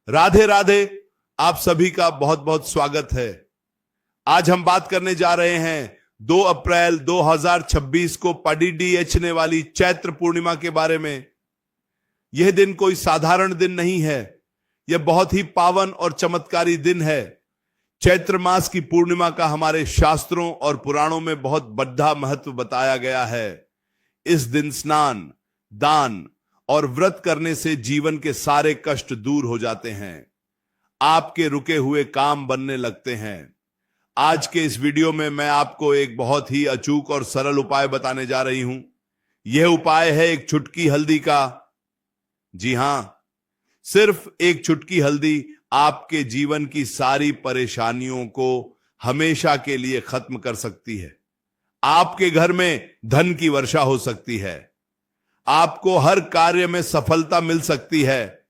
राधे राधे। आप सभी का बहुत बहुत स्वागत है। आज हम बात करने जा रहे हैं 2 अप्रैल 2026 को पड़ीडीएचने वाली चैत्र पूर्णिमा के बारे में। यह दिन कोई साधारण दिन नहीं है, यह बहुत ही पावन और चमत्कारी दिन है। चैत्र मास की पूर्णिमा का हमारे शास्त्रों और पुराणों में बहुत बड़ा महत्व बताया गया है। इस दिन स्नान, दान और व्रत करने से जीवन के सारे कष्ट दूर हो जाते हैं, आपके रुके हुए काम बनने लगते हैं। आज के इस वीडियो में मैं आपको एक बहुत ही अचूक और सरल उपाय बताने जा रही हूं। यह उपाय है एक चुटकी हल्दी का। जी हां, सिर्फ एक चुटकी हल्दी आपके जीवन की सारी परेशानियों को हमेशा के लिए खत्म कर सकती है। आपके घर में धन की वर्षा हो सकती है, आपको हर कार्य में सफलता मिल सकती है।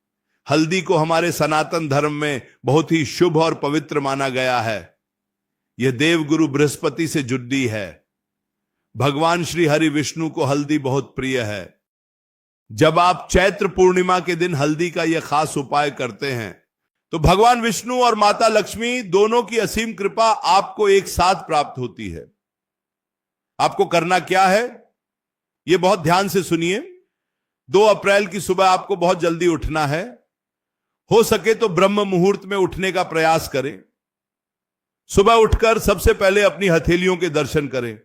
हल्दी को हमारे सनातन धर्म में बहुत ही शुभ और पवित्र माना गया है। यह देवगुरु बृहस्पति से जुड़ी है। भगवान श्री हरि विष्णु को हल्दी बहुत प्रिय है। जब आप चैत्र पूर्णिमा के दिन हल्दी का यह खास उपाय करते हैं तो भगवान विष्णु और माता लक्ष्मी दोनों की असीम कृपा आपको एक साथ प्राप्त होती है। आपको करना क्या है, यह बहुत ध्यान से सुनिए। 2 अप्रैल की सुबह आपको बहुत जल्दी उठना है। हो सके तो ब्रह्म मुहूर्त में उठने का प्रयास करें। सुबह उठकर सबसे पहले अपनी हथेलियों के दर्शन करें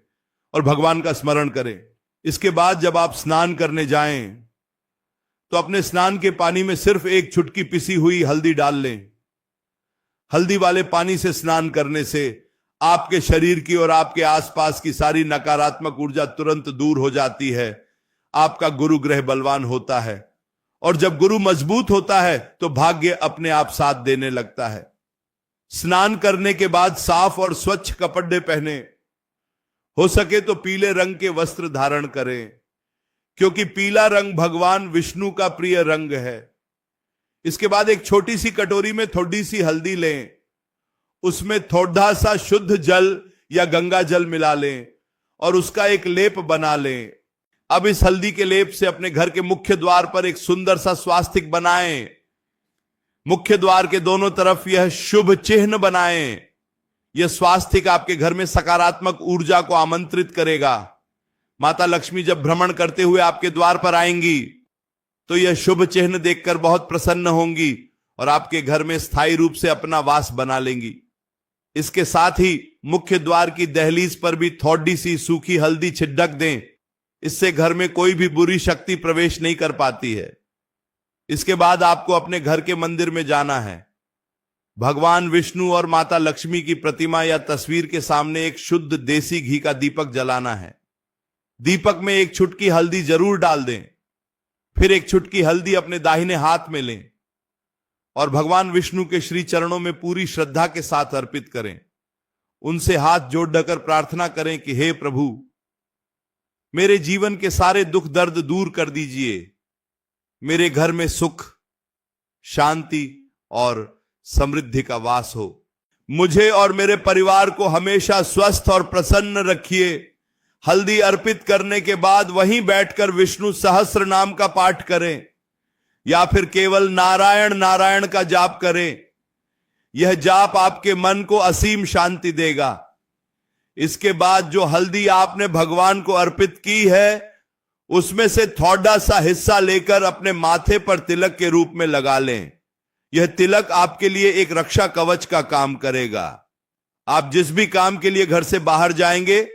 और भगवान का स्मरण करें। इसके बाद जब आप स्नान करने जाएं तो अपने स्नान के पानी में सिर्फ एक चुटकी पिसी हुई हल्दी डाल लें। हल्दी वाले पानी से स्नान करने से आपके शरीर की और आपके आसपास की सारी नकारात्मक ऊर्जा तुरंत दूर हो जाती है। आपका गुरु ग्रह बलवान होता है और जब गुरु मजबूत होता है तो भाग्य अपने आप साथ देने लगता है। स्नान करने के बाद साफ और स्वच्छ कपड़े पहने, हो सके तो पीले रंग के वस्त्र धारण करें, क्योंकि पीला रंग भगवान विष्णु का प्रिय रंग है। इसके बाद एक छोटी सी कटोरी में थोड़ी सी हल्दी लें, उसमें थोड़ा सा शुद्ध जल या गंगा जल मिला लें और उसका एक लेप बना लें। अब इस हल्दी के लेप से अपने घर के मुख्य द्वार पर एक सुंदर सा स्वास्तिक बनाएं। मुख्य द्वार के दोनों तरफ यह शुभ चिन्ह बनाएं। यह स्वास्तिक आपके घर में सकारात्मक ऊर्जा को आमंत्रित करेगा। माता लक्ष्मी जब भ्रमण करते हुए आपके द्वार पर आएंगी तो यह शुभ चिन्ह देखकर बहुत प्रसन्न होंगी और आपके घर में स्थायी रूप से अपना वास बना लेंगी। इसके साथ ही मुख्य द्वार की दहलीज पर भी थोड़ी सी सूखी हल्दी छिड़क दें। इससे घर में कोई भी बुरी शक्ति प्रवेश नहीं कर पाती है। इसके बाद आपको अपने घर के मंदिर में जाना है। भगवान विष्णु और माता लक्ष्मी की प्रतिमा या तस्वीर के सामने एक शुद्ध देसी घी का दीपक जलाना है। दीपक में एक चुटकी हल्दी जरूर डाल दें। फिर एक चुटकी हल्दी अपने दाहिने हाथ में लें और भगवान विष्णु के श्री चरणों में पूरी श्रद्धा के साथ अर्पित करें। उनसे हाथ जोड़ ढकर प्रार्थना करें कि हे प्रभु, मेरे जीवन के सारे दुख दर्द दूर कर दीजिए। मेरे घर में सुख, शांति और समृद्धि का वास हो। मुझे और मेरे परिवार को हमेशा स्वस्थ और प्रसन्न रखिए। हल्दी अर्पित करने के बाद वहीं बैठकर विष्णु सहस्त्र नाम का पाठ करें या फिर केवल नारायण नारायण का जाप करें। यह जाप आपके मन को असीम शांति देगा। इसके बाद जो हल्दी आपने भगवान को अर्पित की है उसमें से थोड़ा सा हिस्सा लेकर अपने माथे पर तिलक के रूप में लगा लें। यह तिलक आपके लिए एक रक्षा कवच का काम करेगा। आप जिस भी काम के लिए घर से बाहर जाएंगे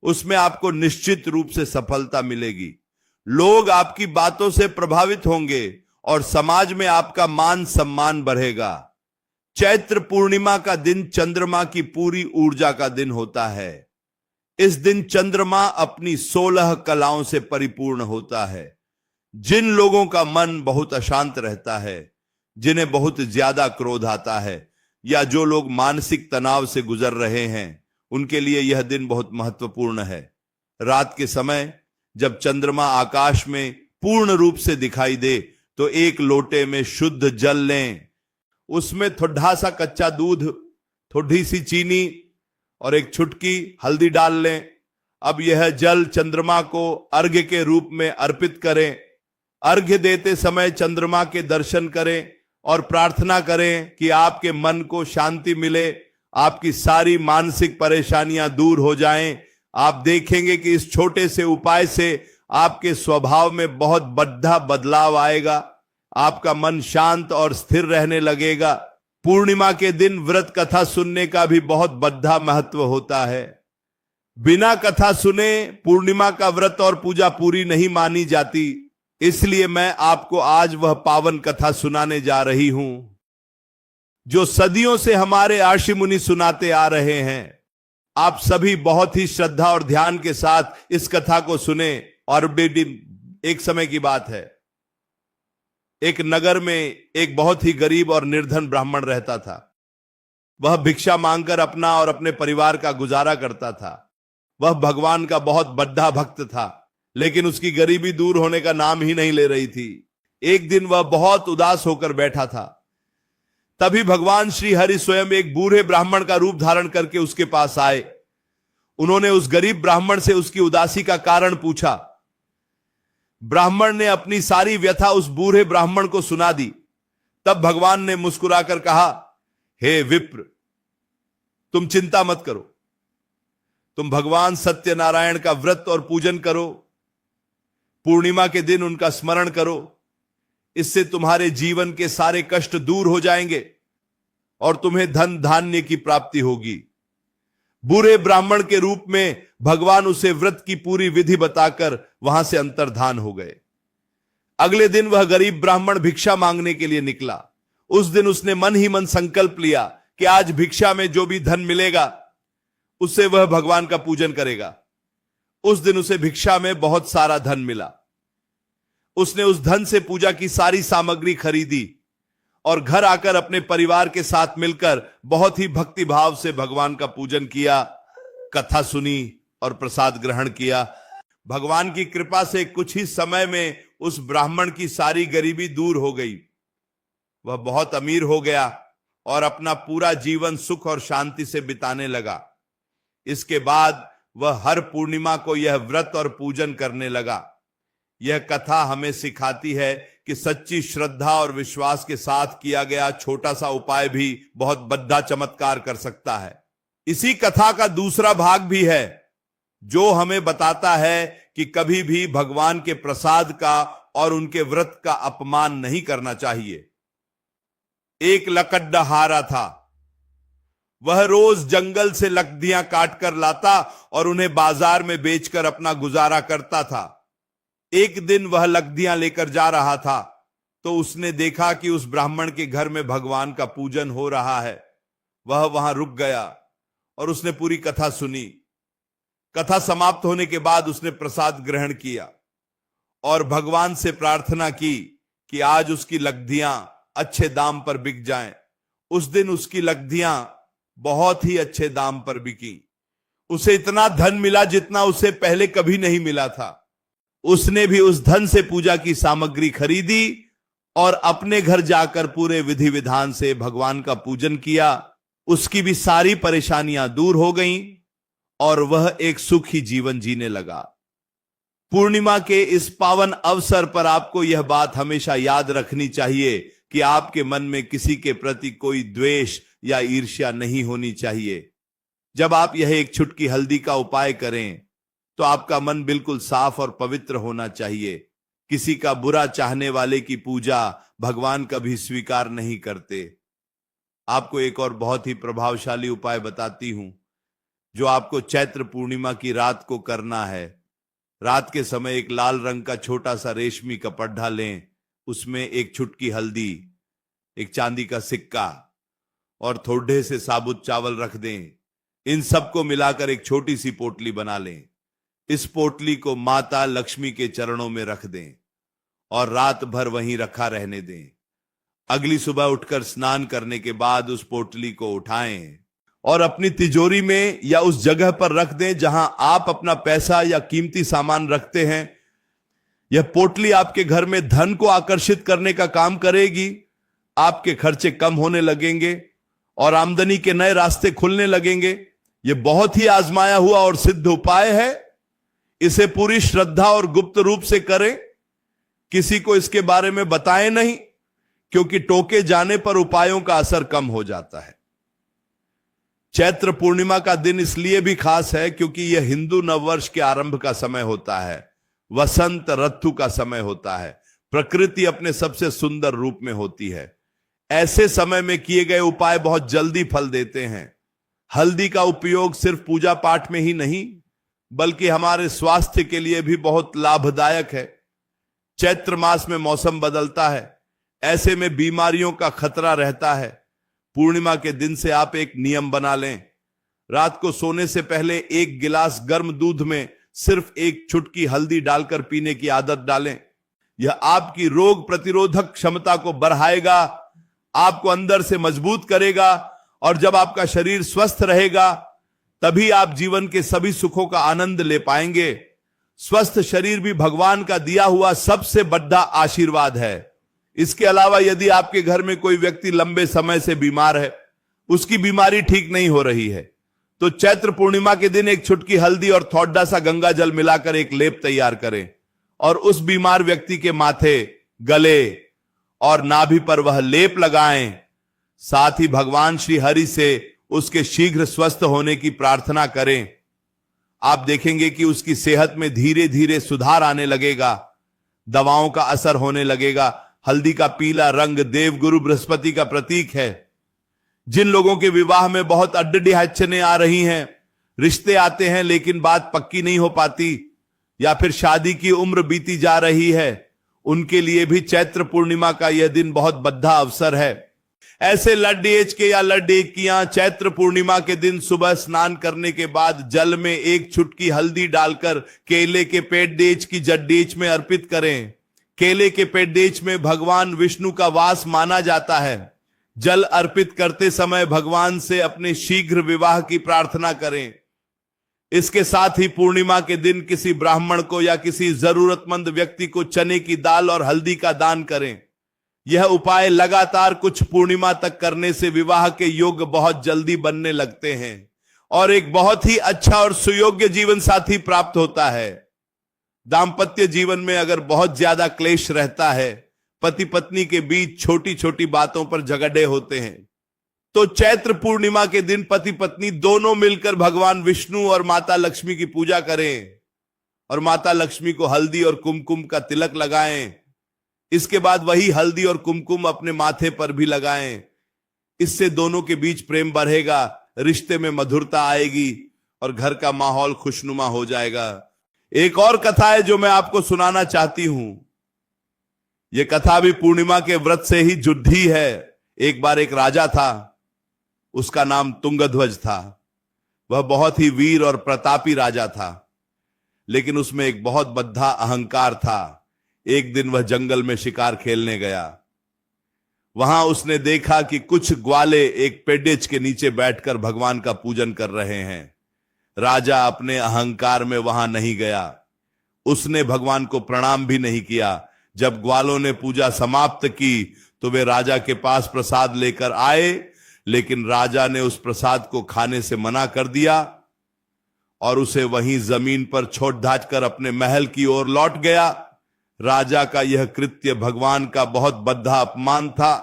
उसमें आपको निश्चित रूप से सफलता मिलेगी। लोग आपकी बातों से प्रभावित होंगे और समाज में आपका मान सम्मान बढ़ेगा। चैत्र पूर्णिमा का दिन चंद्रमा की पूरी ऊर्जा का दिन होता है। इस दिन चंद्रमा अपनी 16 कलाओं से परिपूर्ण होता है। जिन लोगों का मन बहुत अशांत रहता है, जिन्हें बहुत ज्यादा क्रोध आता है या जो लोग मानसिक तनाव से गुजर रहे हैं, उनके लिए यह दिन बहुत महत्वपूर्ण है। रात के समय जब चंद्रमा आकाश में पूर्ण रूप से दिखाई दे तो एक लोटे में शुद्ध जल लें। उसमें थोड़ा सा कच्चा दूध, थोड़ी सी चीनी और एक चुटकी हल्दी डाल लें। अब यह जल चंद्रमा को अर्घ्य के रूप में अर्पित करें। अर्घ्य देते समय चंद्रमा के दर्शन करें और प्रार्थना करें कि आपके मन को शांति मिले, आपकी सारी मानसिक परेशानियां दूर हो जाएं। आप देखेंगे कि इस छोटे से उपाय से आपके स्वभाव में बहुत बड़ा बदलाव आएगा। आपका मन शांत और स्थिर रहने लगेगा। पूर्णिमा के दिन व्रत कथा सुनने का भी बहुत बड़ा महत्व होता है। बिना कथा सुने पूर्णिमा का व्रत और पूजा पूरी नहीं मानी जाती। इसलिए मैं आपको आज वह पावन कथा सुनाने जा रही हूं जो सदियों से हमारे ऋषि मुनि सुनाते आ रहे हैं। आप सभी बहुत ही श्रद्धा और ध्यान के साथ इस कथा को सुने। और बेटी, एक समय की बात है, एक नगर में एक बहुत ही गरीब और निर्धन ब्राह्मण रहता था। वह भिक्षा मांगकर अपना और अपने परिवार का गुजारा करता था। वह भगवान का बहुत बड़ा भक्त था, लेकिन उसकी गरीबी दूर होने का नाम ही नहीं ले रही थी। एक दिन वह बहुत उदास होकर बैठा था। तभी भगवान श्री हरि स्वयं एक बूढ़े ब्राह्मण का रूप धारण करके उसके पास आए। उन्होंने उस गरीब ब्राह्मण से उसकी उदासी का कारण पूछा। ब्राह्मण ने अपनी सारी व्यथा उस बूढ़े ब्राह्मण को सुना दी। तब भगवान ने मुस्कुराकर कहा, हे विप्र, तुम चिंता मत करो। तुम भगवान सत्यनारायण का व्रत और पूजन करो। पूर्णिमा के दिन उनका स्मरण करो। इससे तुम्हारे जीवन के सारे कष्ट दूर हो जाएंगे और तुम्हें धन धान्य की प्राप्ति होगी। बूढ़े ब्राह्मण के रूप में भगवान उसे व्रत की पूरी विधि बताकर वहां से अंतर्धान हो गए। अगले दिन वह गरीब ब्राह्मण भिक्षा मांगने के लिए निकला। उस दिन उसने मन ही मन संकल्प लिया कि आज भिक्षा में जो भी धन मिलेगा उससे वह भगवान का पूजन करेगा। उस दिन उसे भिक्षा में बहुत सारा धन मिला। उसने उस धन से पूजा की सारी सामग्री खरीदी और घर आकर अपने परिवार के साथ मिलकर बहुत ही भक्ति भाव से भगवान का पूजन किया, कथा सुनी और प्रसाद ग्रहण किया। भगवान की कृपा से कुछ ही समय में उस ब्राह्मण की सारी गरीबी दूर हो गई। वह बहुत अमीर हो गया और अपना पूरा जीवन सुख और शांति से बिताने लगा। इसके बाद वह हर पूर्णिमा को यह व्रत और पूजन करने लगा। यह कथा हमें सिखाती है कि सच्ची श्रद्धा और विश्वास के साथ किया गया छोटा सा उपाय भी बहुत बड़ा चमत्कार कर सकता है। इसी कथा का दूसरा भाग भी है जो हमें बताता है कि कभी भी भगवान के प्रसाद का और उनके व्रत का अपमान नहीं करना चाहिए। एक लकड़हारा था। वह रोज जंगल से लकड़ियां काटकर लाता और उन्हें बाजार में बेचकर अपना गुजारा करता था। एक दिन वह लकड़ियां लेकर जा रहा था तो उसने देखा कि उस ब्राह्मण के घर में भगवान का पूजन हो रहा है। वह वहां रुक गया और उसने पूरी कथा सुनी। कथा समाप्त होने के बाद उसने प्रसाद ग्रहण किया और भगवान से प्रार्थना की कि आज उसकी लकड़ियां अच्छे दाम पर बिक जाएं। उस दिन उसकी लकड़ियां बहुत ही अच्छे दाम पर बिकी। उसे इतना धन मिला जितना उसे पहले कभी नहीं मिला था। उसने भी उस धन से पूजा की सामग्री खरीदी और अपने घर जाकर पूरे विधि विधान से भगवान का पूजन किया। उसकी भी सारी परेशानियां दूर हो गईं और वह एक सुखी जीवन जीने लगा। पूर्णिमा के इस पावन अवसर पर आपको यह बात हमेशा याद रखनी चाहिए कि आपके मन में किसी के प्रति कोई द्वेष या ईर्ष्या नहीं होनी चाहिए। जब आप यह एक चुटकी हल्दी का उपाय करें तो आपका मन बिल्कुल साफ और पवित्र होना चाहिए। किसी का बुरा चाहने वाले की पूजा भगवान कभी स्वीकार नहीं करते। आपको एक और बहुत ही प्रभावशाली उपाय बताती हूं जो आपको चैत्र पूर्णिमा की रात को करना है। रात के समय एक लाल रंग का छोटा सा रेशमी कपड़ा लें, उसमें एक चुटकी हल्दी, एक चांदी का सिक्का और थोड़े से साबुत चावल रख दें। इन सबको मिलाकर एक छोटी सी पोटली बना लें। इस पोटली को माता लक्ष्मी के चरणों में रख दें और रात भर वहीं रखा रहने दें। अगली सुबह उठकर स्नान करने के बाद उस पोटली को उठाएं और अपनी तिजोरी में या उस जगह पर रख दें जहां आप अपना पैसा या कीमती सामान रखते हैं। यह पोटली आपके घर में धन को आकर्षित करने का काम करेगी। आपके खर्चे कम होने लगेंगे और आमदनी के नए रास्ते खुलने लगेंगे। यह बहुत ही आजमाया हुआ और सिद्ध उपाय है। इसे पूरी श्रद्धा और गुप्त रूप से करें। किसी को इसके बारे में बताएं नहीं, क्योंकि टोके जाने पर उपायों का असर कम हो जाता है। चैत्र पूर्णिमा का दिन इसलिए भी खास है क्योंकि यह हिंदू नववर्ष के आरंभ का समय होता है, वसंत ऋतु का समय होता है, प्रकृति अपने सबसे सुंदर रूप में होती है। ऐसे समय में किए गए उपाय बहुत जल्दी फल देते हैं। हल्दी का उपयोग सिर्फ पूजा पाठ में ही नहीं बल्कि हमारे स्वास्थ्य के लिए भी बहुत लाभदायक है। चैत्र मास में मौसम बदलता है, ऐसे में बीमारियों का खतरा रहता है। पूर्णिमा के दिन से आप एक नियम बना लें, रात को सोने से पहले 1 गिलास गर्म दूध में सिर्फ 1 चुटकी हल्दी डालकर पीने की आदत डालें। यह आपकी रोग प्रतिरोधक क्षमता को बढ़ाएगा, आपको अंदर से मजबूत करेगा, और जब आपका शरीर स्वस्थ रहेगा तभी आप जीवन के सभी सुखों का आनंद ले पाएंगे। स्वस्थ शरीर भी भगवान का दिया हुआ सबसे बड़ा आशीर्वाद है। इसके अलावा यदि आपके घर में कोई व्यक्ति लंबे समय से बीमार है, उसकी बीमारी ठीक नहीं हो रही है, तो चैत्र पूर्णिमा के दिन 1 चुटकी हल्दी और थोड़ा सा गंगा जल मिलाकर एक लेप तैयार करें और उस बीमार व्यक्ति के माथे, गले और नाभि पर वह लेप लगाएं। साथ ही भगवान श्री हरि से उसके शीघ्र स्वस्थ होने की प्रार्थना करें। आप देखेंगे कि उसकी सेहत में धीरे धीरे सुधार आने लगेगा, दवाओं का असर होने लगेगा। हल्दी का पीला रंग देवगुरु बृहस्पति का प्रतीक है। जिन लोगों के विवाह में बहुत अड्डी अड़चनें आ रही हैं, रिश्ते आते हैं लेकिन बात पक्की नहीं हो पाती, या फिर शादी की उम्र बीती जा रही है, उनके लिए भी चैत्र पूर्णिमा का यह दिन बहुत बद्धा अवसर है। ऐसे लड्डेज के या लड्डेकियां चैत्र पूर्णिमा के दिन सुबह स्नान करने के बाद जल में 1 चुटकी हल्दी डालकर केले के पेटडेज की जड्डेज में अर्पित करें। केले के पेटडेज में भगवान विष्णु का वास माना जाता है। जल अर्पित करते समय भगवान से अपने शीघ्र विवाह की प्रार्थना करें। इसके साथ ही पूर्णिमा के दिन किसी ब्राह्मण को या किसी जरूरतमंद व्यक्ति को चने की दाल और हल्दी का दान करें। यह उपाय लगातार कुछ पूर्णिमा तक करने से विवाह के योग बहुत जल्दी बनने लगते हैं और एक बहुत ही अच्छा और सुयोग्य जीवन साथी प्राप्त होता है। दाम्पत्य जीवन में अगर बहुत ज्यादा क्लेश रहता है, पति पत्नी के बीच छोटी छोटी बातों पर झगड़े होते हैं, तो चैत्र पूर्णिमा के दिन पति पत्नी दोनों मिलकर भगवान विष्णु और माता लक्ष्मी की पूजा करें और माता लक्ष्मी को हल्दी और कुमकुम का तिलक लगाएं। इसके बाद वही हल्दी और कुमकुम अपने माथे पर भी लगाएं। इससे दोनों के बीच प्रेम बढ़ेगा, रिश्ते में मधुरता आएगी और घर का माहौल खुशनुमा हो जाएगा। एक और कथा है जो मैं आपको सुनाना चाहती हूं। यह कथा भी पूर्णिमा के व्रत से ही जुड़ी है। एक बार एक राजा था, उसका नाम तुंगध्वज था। वह बहुत ही वीर और प्रतापी राजा था, लेकिन उसमें एक बहुत बद्धा अहंकार था। एक दिन वह जंगल में शिकार खेलने गया। वहां उसने देखा कि कुछ ग्वाले एक पेडेज के नीचे बैठकर भगवान का पूजन कर रहे हैं। राजा अपने अहंकार में वहां नहीं गया, उसने भगवान को प्रणाम भी नहीं किया। जब ग्वालों ने पूजा समाप्त की तो वे राजा के पास प्रसाद लेकर आए, लेकिन राजा ने उस प्रसाद को खाने से मना कर दिया और उसे वहीं जमीन पर छोड़ धाच कर अपने महल की ओर लौट गया। राजा का यह कृत्य भगवान का बहुत बद्धा अपमान था।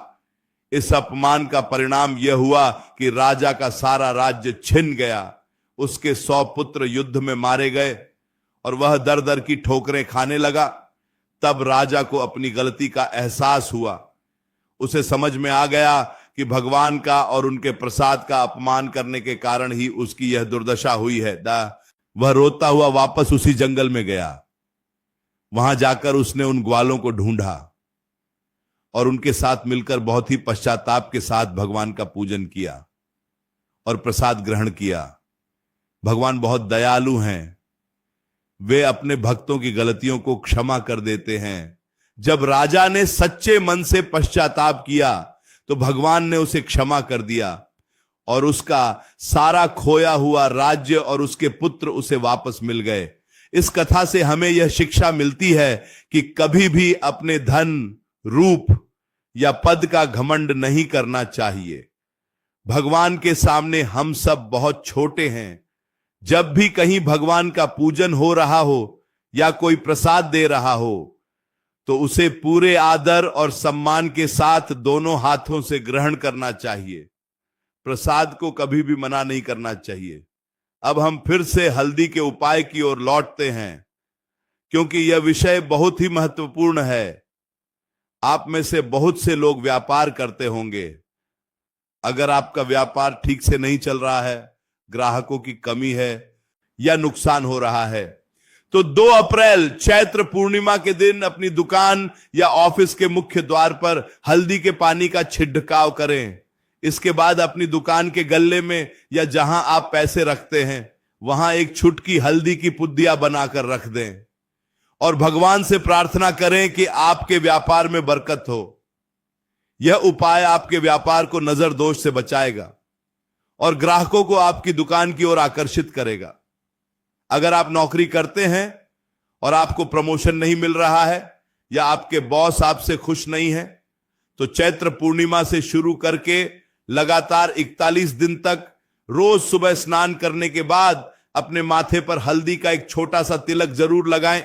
इस अपमान का परिणाम यह हुआ कि राजा का सारा राज्य छिन गया। उसके 100 पुत्र युद्ध में मारे गए और वह दर दर की ठोकरें खाने लगा। तब राजा को अपनी गलती का एहसास हुआ। उसे समझ में आ गया कि भगवान का और उनके प्रसाद का अपमान करने के कारण ही उसकी यह दुर्दशा हुई है। वह रोता हुआ वापस उसी जंगल में गया। वहां जाकर उसने उन ग्वालों को ढूंढा और उनके साथ मिलकर बहुत ही पश्चाताप के साथ भगवान का पूजन किया और प्रसाद ग्रहण किया। भगवान बहुत दयालु हैं, वे अपने भक्तों की गलतियों को क्षमा कर देते हैं। जब राजा ने सच्चे मन से पश्चाताप किया तो भगवान ने उसे क्षमा कर दिया और उसका सारा खोया हुआ राज्य और उसके पुत्र उसे वापस मिल गए। इस कथा से हमें यह शिक्षा मिलती है कि कभी भी अपने धन, रूप या पद का घमंड नहीं करना चाहिए। भगवान के सामने हम सब बहुत छोटे हैं। जब भी कहीं भगवान का पूजन हो रहा हो या कोई प्रसाद दे रहा हो, तो उसे पूरे आदर और सम्मान के साथ दोनों हाथों से ग्रहण करना चाहिए। प्रसाद को कभी भी मना नहीं करना चाहिए। अब हम फिर से हल्दी के उपाय की ओर लौटते हैं, क्योंकि यह विषय बहुत ही महत्वपूर्ण है। आप में से बहुत से लोग व्यापार करते होंगे। अगर आपका व्यापार ठीक से नहीं चल रहा है, ग्राहकों की कमी है या नुकसान हो रहा है, तो 2 अप्रैल चैत्र पूर्णिमा के दिन अपनी दुकान या ऑफिस के मुख्य द्वार पर हल्दी के पानी का छिड़काव करें। इसके बाद अपनी दुकान के गल्ले में या जहां आप पैसे रखते हैं वहां एक छुटकी हल्दी की पुद्दिया बनाकर रख दें और भगवान से प्रार्थना करें कि आपके व्यापार में बरकत हो। यह उपाय आपके व्यापार को नजर दोष से बचाएगा और ग्राहकों को आपकी दुकान की ओर आकर्षित करेगा। अगर आप नौकरी करते हैं और आपको प्रमोशन नहीं मिल रहा है या आपके बॉस आपसे खुश नहीं है, तो चैत्र पूर्णिमा से शुरू करके लगातार 41 दिन तक रोज सुबह स्नान करने के बाद अपने माथे पर हल्दी का एक छोटा सा तिलक जरूर लगाएं।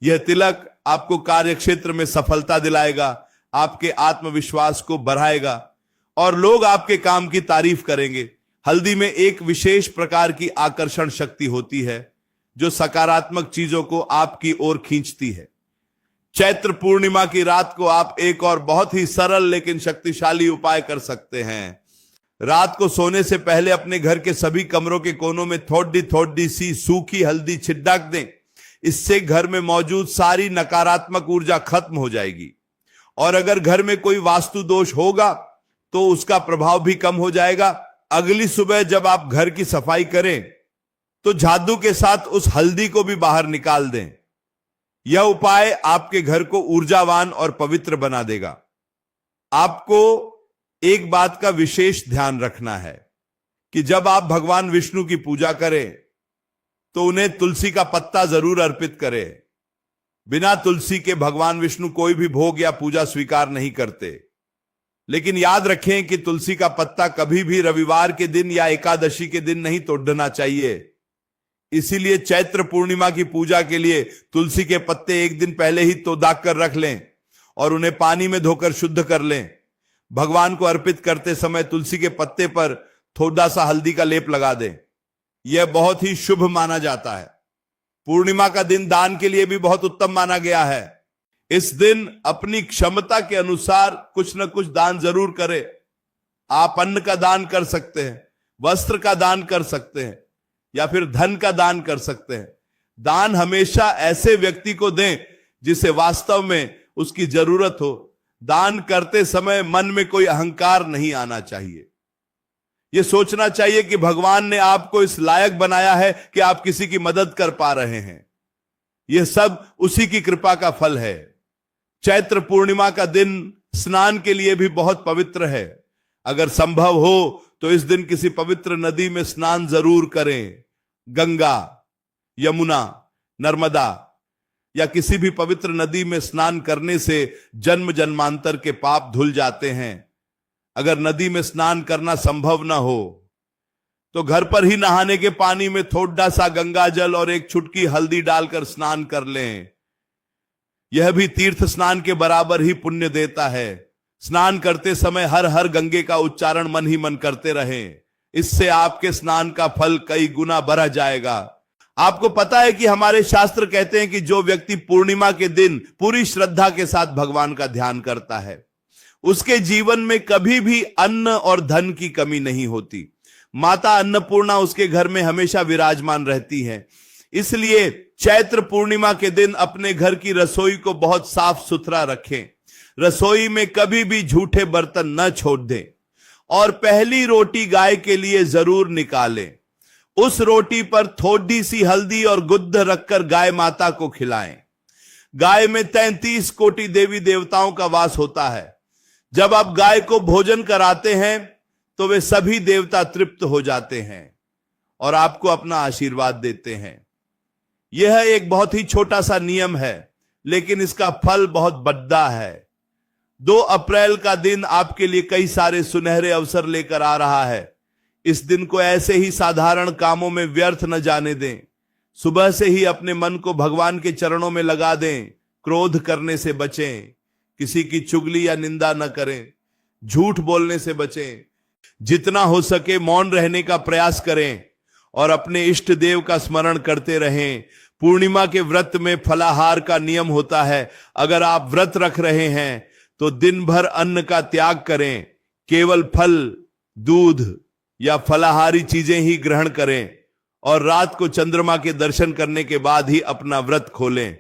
यह तिलक आपको कार्यक्षेत्र में सफलता दिलाएगा, आपके आत्मविश्वास को बढ़ाएगा और लोग आपके काम की तारीफ करेंगे। हल्दी में एक विशेष प्रकार की आकर्षण शक्ति होती है जो सकारात्मक चीजों को आपकी ओर खींचती है। चैत्र पूर्णिमा की रात को आप एक और बहुत ही सरल लेकिन शक्तिशाली उपाय कर सकते हैं। रात को सोने से पहले अपने घर के सभी कमरों के कोनों में थोड़ी थोड़ी सी सूखी हल्दी छिड़क दें। इससे घर में मौजूद सारी नकारात्मक ऊर्जा खत्म हो जाएगी और अगर घर में कोई वास्तु दोष होगा तो उसका प्रभाव भी कम हो जाएगा। अगली सुबह जब आप घर की सफाई करें तो झाड़ू के साथ उस हल्दी को भी बाहर निकाल दें। यह उपाय आपके घर को ऊर्जावान और पवित्र बना देगा। आपको एक बात का विशेष ध्यान रखना है कि जब आप भगवान विष्णु की पूजा करें तो उन्हें तुलसी का पत्ता जरूर अर्पित करें। बिना तुलसी के भगवान विष्णु कोई भी भोग या पूजा स्वीकार नहीं करते। लेकिन याद रखें कि तुलसी का पत्ता कभी भी रविवार के दिन या एकादशी के दिन नहीं तोड़ना चाहिए। इसीलिए चैत्र पूर्णिमा की पूजा के लिए तुलसी के पत्ते एक दिन पहले ही तोड़कर कर रख लें और उन्हें पानी में धोकर शुद्ध कर लें। भगवान को अर्पित करते समय तुलसी के पत्ते पर थोड़ा सा हल्दी का लेप लगा दें। यह बहुत ही शुभ माना जाता है। पूर्णिमा का दिन दान के लिए भी बहुत उत्तम माना गया है। इस दिन अपनी क्षमता के अनुसार कुछ न कुछ दान जरूर करें। आप अन्न का दान कर सकते हैं, वस्त्र का दान कर सकते हैं या फिर धन का दान कर सकते हैं। दान हमेशा ऐसे व्यक्ति को दें जिसे वास्तव में उसकी जरूरत हो। दान करते समय मन में कोई अहंकार नहीं आना चाहिए। यह सोचना चाहिए कि भगवान ने आपको इस लायक बनाया है कि आप किसी की मदद कर पा रहे हैं। यह सब उसी की कृपा का फल है। चैत्र पूर्णिमा का दिन स्नान के लिए भी बहुत पवित्र है। अगर संभव हो तो इस दिन किसी पवित्र नदी में स्नान जरूर करें। गंगा, यमुना, नर्मदा या किसी भी पवित्र नदी में स्नान करने से जन्म जन्मांतर के पाप धुल जाते हैं। अगर नदी में स्नान करना संभव ना हो तो घर पर ही नहाने के पानी में थोड़ा सा गंगा जल और एक चुटकी हल्दी डालकर स्नान कर लें। यह भी तीर्थ स्नान के बराबर ही पुण्य देता है। स्नान करते समय हर हर गंगे का उच्चारण मन ही मन करते रहें। इससे आपके स्नान का फल कई गुना बढ़ जाएगा। आपको पता है कि हमारे शास्त्र कहते हैं कि जो व्यक्ति पूर्णिमा के दिन पूरी श्रद्धा के साथ भगवान का ध्यान करता है उसके जीवन में कभी भी अन्न और धन की कमी नहीं होती। माता अन्नपूर्णा उसके घर में हमेशा विराजमान रहती है। इसलिए चैत्र पूर्णिमा के दिन अपने घर की रसोई को बहुत साफ सुथरा रखें। रसोई में कभी भी झूठे बर्तन न छोड़ दें और पहली रोटी गाय के लिए जरूर निकालें। उस रोटी पर थोड़ी सी हल्दी और गुद्ध रखकर गाय माता को खिलाएं। गाय में 33 कोटि देवी देवताओं का वास होता है। जब आप गाय को भोजन कराते हैं तो वे सभी देवता तृप्त हो जाते हैं और आपको अपना आशीर्वाद देते हैं। यह एक बहुत ही छोटा सा नियम है लेकिन इसका फल बहुत बड़ा है। 2 अप्रैल का दिन आपके लिए कई सारे सुनहरे अवसर लेकर आ रहा है। इस दिन को ऐसे ही साधारण कामों में व्यर्थ न जाने दें। सुबह से ही अपने मन को भगवान के चरणों में लगा दें। क्रोध करने से बचें, किसी की चुगली या निंदा न करें, झूठ बोलने से बचें, जितना हो सके मौन रहने का प्रयास करें और अपने इष्ट देव का स्मरण करते रहें। पूर्णिमा के व्रत में फलाहार का नियम होता है। अगर आप व्रत रख रहे हैं तो दिन भर अन्न का त्याग करें, केवल फल, दूध या फलाहारी चीजें ही ग्रहण करें और रात को चंद्रमा के दर्शन करने के बाद ही अपना व्रत खोलें।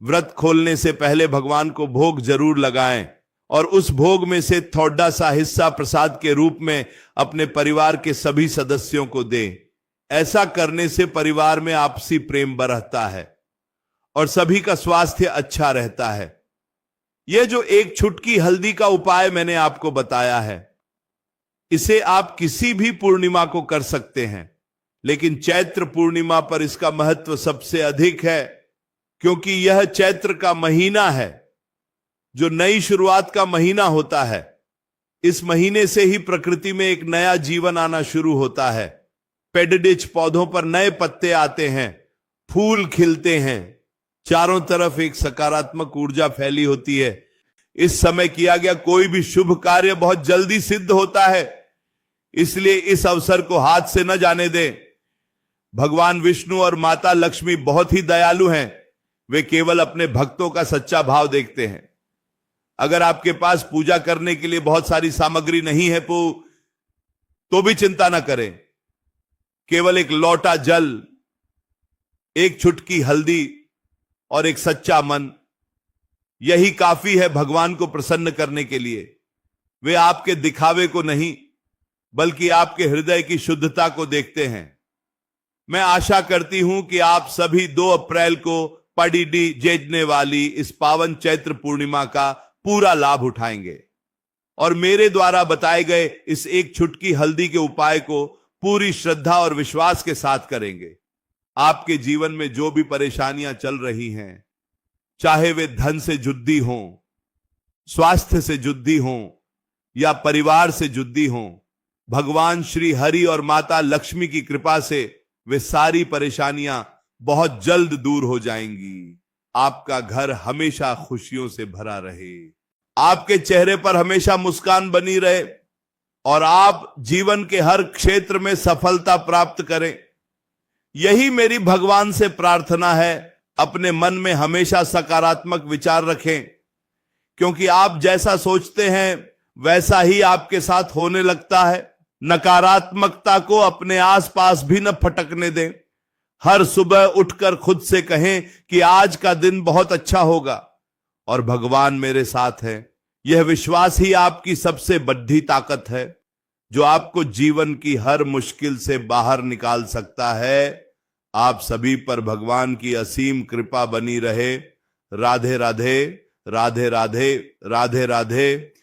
व्रत खोलने से पहले भगवान को भोग जरूर लगाएं और उस भोग में से थोड़ा सा हिस्सा प्रसाद के रूप में अपने परिवार के सभी सदस्यों को दें। ऐसा करने से परिवार में आपसी प्रेम बढ़ता है और सभी का स्वास्थ्य अच्छा रहता है। यह जो एक चुटकी हल्दी का उपाय मैंने आपको बताया है, इसे आप किसी भी पूर्णिमा को कर सकते हैं, लेकिन चैत्र पूर्णिमा पर इसका महत्व सबसे अधिक है, क्योंकि यह चैत्र का महीना है जो नई शुरुआत का महीना होता है। इस महीने से ही प्रकृति में एक नया जीवन आना शुरू होता है। पेडिडिच पौधों पर नए पत्ते आते हैं, फूल खिलते हैं, चारों तरफ एक सकारात्मक ऊर्जा फैली होती है। इस समय किया गया कोई भी शुभ कार्य बहुत जल्दी सिद्ध होता है, इसलिए इस अवसर को हाथ से न जाने दें। भगवान विष्णु और माता लक्ष्मी बहुत ही दयालु हैं। वे केवल अपने भक्तों का सच्चा भाव देखते हैं। अगर आपके पास पूजा करने के लिए बहुत सारी सामग्री नहीं है तो भी चिंता ना करें। केवल एक लोटा जल, एक चुटकी हल्दी और एक सच्चा मन, यही काफी है भगवान को प्रसन्न करने के लिए। वे आपके दिखावे को नहीं, बल्कि आपके हृदय की शुद्धता को देखते हैं। मैं आशा करती हूं कि आप सभी 2 अप्रैल को पडीडी जेजने वाली इस पावन चैत्र पूर्णिमा का पूरा लाभ उठाएंगे और मेरे द्वारा बताए गए इस एक चुटकी हल्दी के उपाय को पूरी श्रद्धा और विश्वास के साथ करेंगे। आपके जीवन में जो भी परेशानियां चल रही हैं, चाहे वे धन से जुद्दी हों, स्वास्थ्य से जुद्दी हों या परिवार से जुद्दी हों, भगवान श्री हरि और माता लक्ष्मी की कृपा से वे सारी परेशानियां बहुत जल्द दूर हो जाएंगी। आपका घर हमेशा खुशियों से भरा रहे, आपके चेहरे पर हमेशा मुस्कान बनी रहे और आप जीवन के हर क्षेत्र में सफलता प्राप्त करें। यही मेरी भगवान से प्रार्थना है। अपने मन में हमेशा सकारात्मक विचार रखें, क्योंकि आप जैसा सोचते हैं वैसा ही आपके साथ होने लगता है। नकारात्मकता को अपने आसपास भी न फटकने दें। हर सुबह उठकर खुद से कहें कि आज का दिन बहुत अच्छा होगा और भगवान मेरे साथ है। यह विश्वास ही आपकी सबसे बड़ी ताकत है, जो आपको जीवन की हर मुश्किल से बाहर निकाल सकता है। आप सभी पर भगवान की असीम कृपा बनी रहे। राधे राधे, राधे राधे, राधे राधे।